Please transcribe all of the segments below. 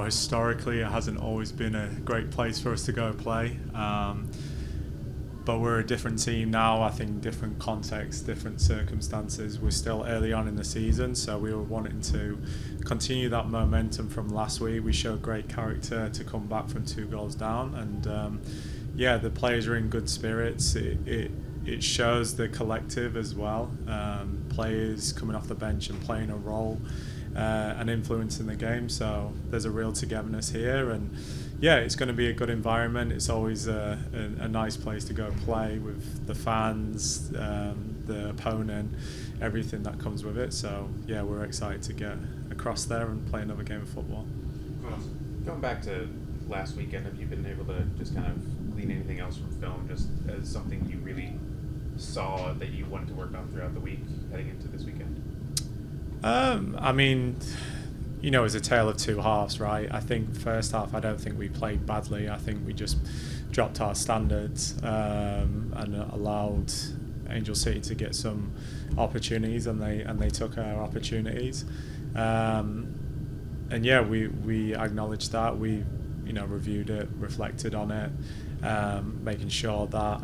Historically, it hasn't always been a great place for us to go play. But we're a different team now. I think different context, different circumstances. We're still early on in the season, so we were wanting to continue that momentum from last week. We showed great character to come back from 2 goals down, and the players are in good spirits. It shows the collective as well. Players coming off the bench and playing a role and influencing the game. So there's a real togetherness here, and it's going to be a good environment. It's always a nice place to go play with the fans, the opponent, everything that comes with it. So we're excited to get across there and play another game of football. Going back to last weekend, have you been able to just kind of glean anything else from film, just as something you really saw that you wanted to work on throughout the week heading into this weekend? It's a tale of two halves, right? I think first half, I don't think we played badly. I think we just dropped our standards and allowed Angel City to get some opportunities, and they took our opportunities. We acknowledged that. We reviewed it, reflected on it, making sure that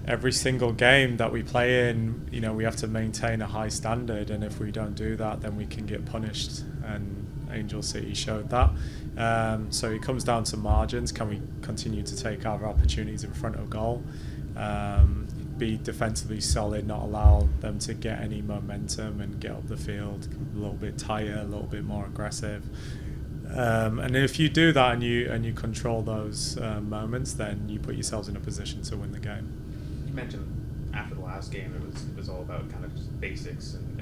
every single game that we play in, we have to maintain a high standard, and if we don't do that, then we can get punished, and Angel City showed that. So it comes down to margins. Can we continue to take our opportunities in front of goal, be defensively solid, not allow them to get any momentum, and get up the field a little bit tighter, a little bit more aggressive. And if you do that and you control those moments, then you put yourselves in a position to win the game. You mentioned after the last game it was all about kind of just basics and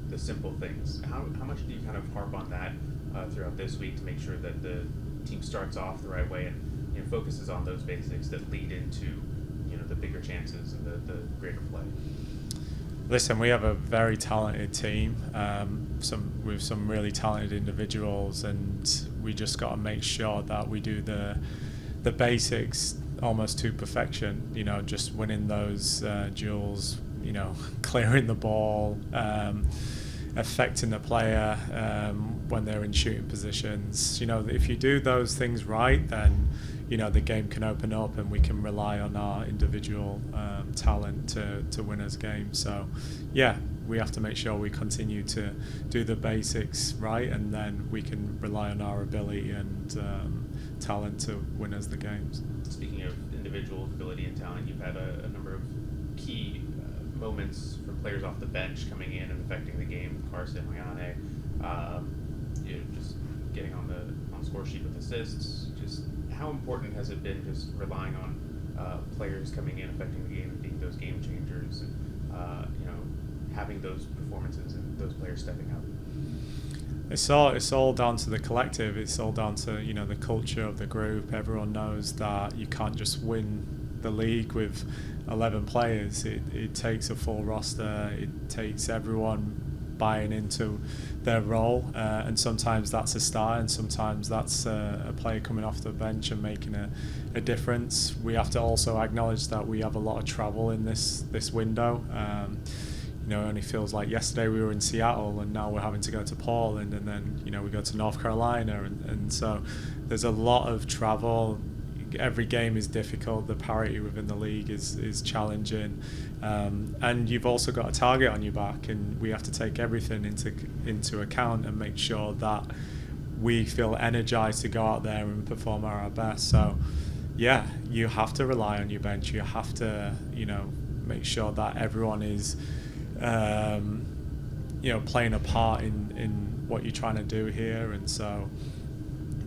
the simple things. How much do you kind of harp on that throughout this week to make sure that the team starts off the right way and focuses on those basics that lead into the bigger chances and the greater play? Listen, we have a very talented team, with some really talented individuals, and we just got to make sure that we do the basics almost to perfection. Just winning those duels, clearing the ball, affecting the player when they're in shooting positions. If you do those things right, then the game can open up, and we can rely on our individual talent to win us games. So we have to make sure we continue to do the basics right, and then we can rely on our ability and talent to win us the games. Speaking of individual ability and talent, you've had a number of key moments for players off the bench coming in and affecting the game. Carson, Mayane, just getting on the score sheet with assists. Just how important has it been just relying on players coming in, affecting the game, and being those game changers, and having those performances and those players stepping up? It's all down to the collective. It's all down to the culture of the group. Everyone knows that you can't just win the league with 11 players. It takes a full roster. It takes everyone buying into their role, and sometimes that's a start, and sometimes that's a player coming off the bench and making a difference. We have to also acknowledge that we have a lot of travel in this window. It only feels like yesterday we were in Seattle, and now we're having to go to Portland, and then we go to North Carolina, and so there's a lot of travel. Every game is difficult. The parity within the league is challenging, and you've also got a target on your back, and we have to take everything into account and make sure that we feel energized to go out there and perform at our best. So you have to rely on your bench. You have to make sure that everyone is playing a part in what you're trying to do here. And so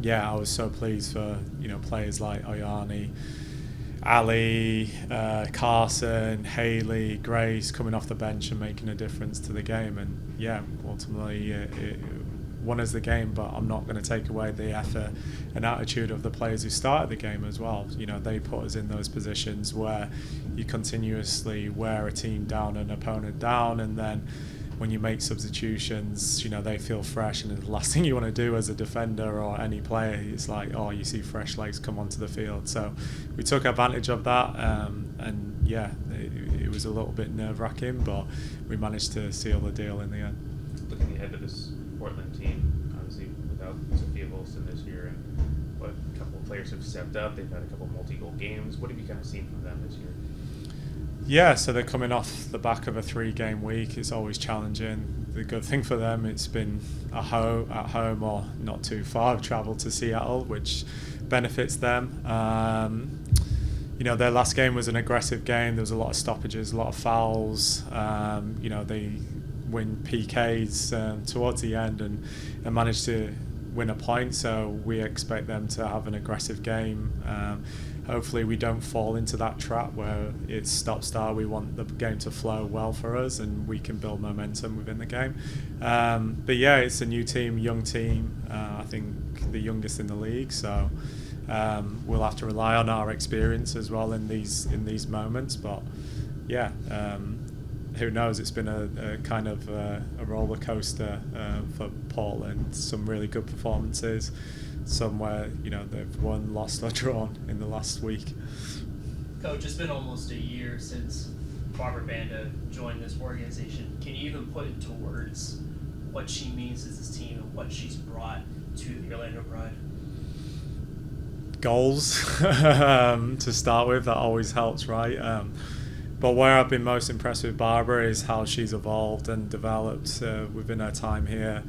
I was so pleased for players like Oyani, Ali, Carson, Haley, Grace coming off the bench and making a difference to the game. And ultimately it won us the game, but I'm not going to take away the effort and attitude of the players who started the game as well. They put us in those positions where you continuously wear a team down, an opponent down, and then when you make substitutions, they feel fresh, and the last thing you want to do as a defender or any player is like, you see fresh legs come onto the field. So we took advantage of that, and it was a little bit nerve-wracking, but we managed to seal the deal in the end. Looking ahead to this Portland team, obviously Wilson this year, and what a couple of players have stepped up. They've had a couple of multi-goal games. What have you kind of seen from them this year? Yeah, so they're coming off the back of a 3-game week. It's always challenging. The good thing for them, it's been at home or not too far. I've travelled to Seattle, which benefits them. Their last game was an aggressive game. There was a lot of stoppages, a lot of fouls. They win PKs towards the end and managed to win a point. So we expect them to have an aggressive game. Hopefully we don't fall into that trap where it's stop-start. We want the game to flow well for us and we can build momentum within the game. But yeah, it's a new team, young team. I think the youngest in the league. So we'll have to rely on our experience as well in these moments. But yeah, who knows? It's been a kind of a roller coaster for Portland. Some really good performances. Some where they've won, lost, or drawn in the last week. Coach, it's been almost a year since Barbara Banda joined this organization. Can you even put into words what she means to this team and what she's brought to the Orlando Pride? Goals to start with, that always helps, right? But where I've been most impressed with Barbara is how she's evolved and developed within her time here.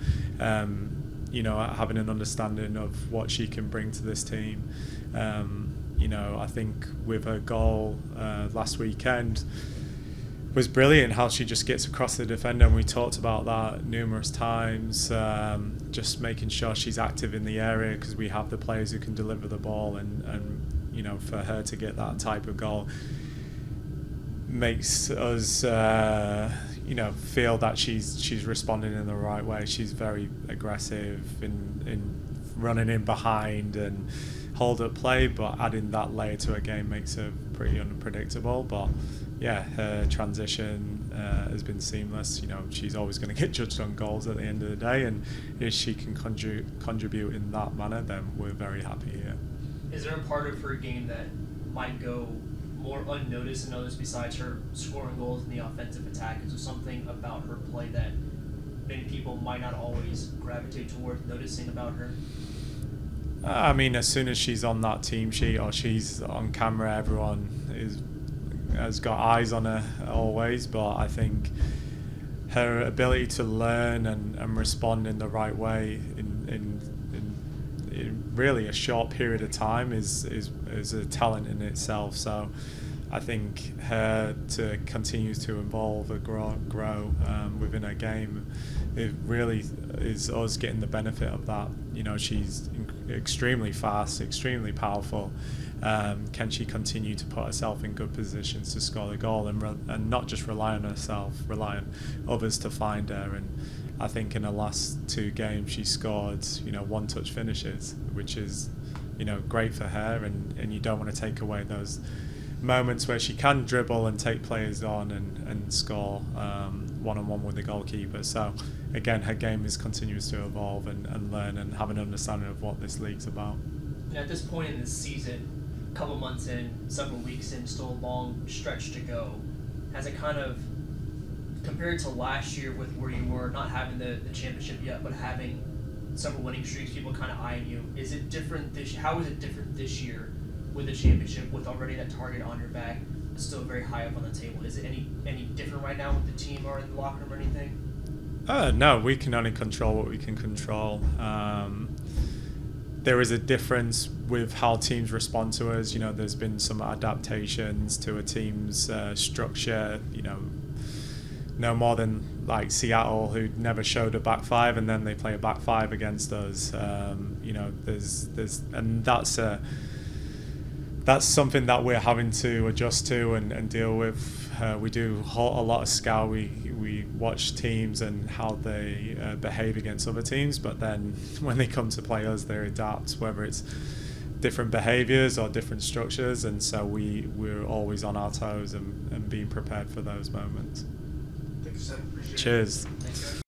Having an understanding of what she can bring to this team. I think with her goal last weekend was brilliant, how she just gets across the defender, and we talked about that numerous times, just making sure she's active in the area because we have the players who can deliver the ball, and for her to get that type of goal makes us feel that she's responding in the right way. She's very aggressive in running in behind and hold up play, but adding that layer to her game makes her pretty unpredictable. But yeah, her transition has been seamless. She's always going to get judged on goals at the end of the day, and if she can contribute in that manner, then we're very happy here. Is there a part of her game that might go more unnoticed than others besides her scoring goals in the offensive attack? Is there something about her play that many people might not always gravitate towards noticing about her? As soon as she's on that team sheet or she's on camera, everyone has got eyes on her always. But I think her ability to learn and respond in the right way in really a short period of time is a talent in itself. So I think her to continue to evolve and grow within her game, it really is us getting the benefit of that. She's extremely fast, extremely powerful. Can she continue to put herself in good positions to score the goal and not just rely on herself, rely on others to find her? And I think in the last 2 games she scored, one-touch finishes, which is, great for her. And you don't want to take away those moments where she can dribble and take players on and score one-on-one with the goalkeeper. So again, her game continues to evolve and learn and have an understanding of what this league's about. And at this point in the season, a couple months in, several weeks in, still a long stretch to go, has it kind of, compared to last year with where you were, not having the championship yet, but having several winning streaks, people kind of eyeing you, is it different this year? How is it different this year with the championship, with already that target on your back, but still very high up on the table? Is it any different right now with the team or in the locker room or anything? No, we can only control what we can control. There is a difference with how teams respond to us. There's been some adaptations to a team's structure. No more than like Seattle, who never showed a back five, and then they play a back five against us. There's and that's something that we're having to adjust to and deal with. We do a lot of scout. We watch teams and how they behave against other teams, but then when they come to play us, they adapt, whether it's different behaviours or different structures, and so we're always on our toes and being prepared for those moments. Thanks, Seb. Appreciate it. Cheers. Thanks, guys.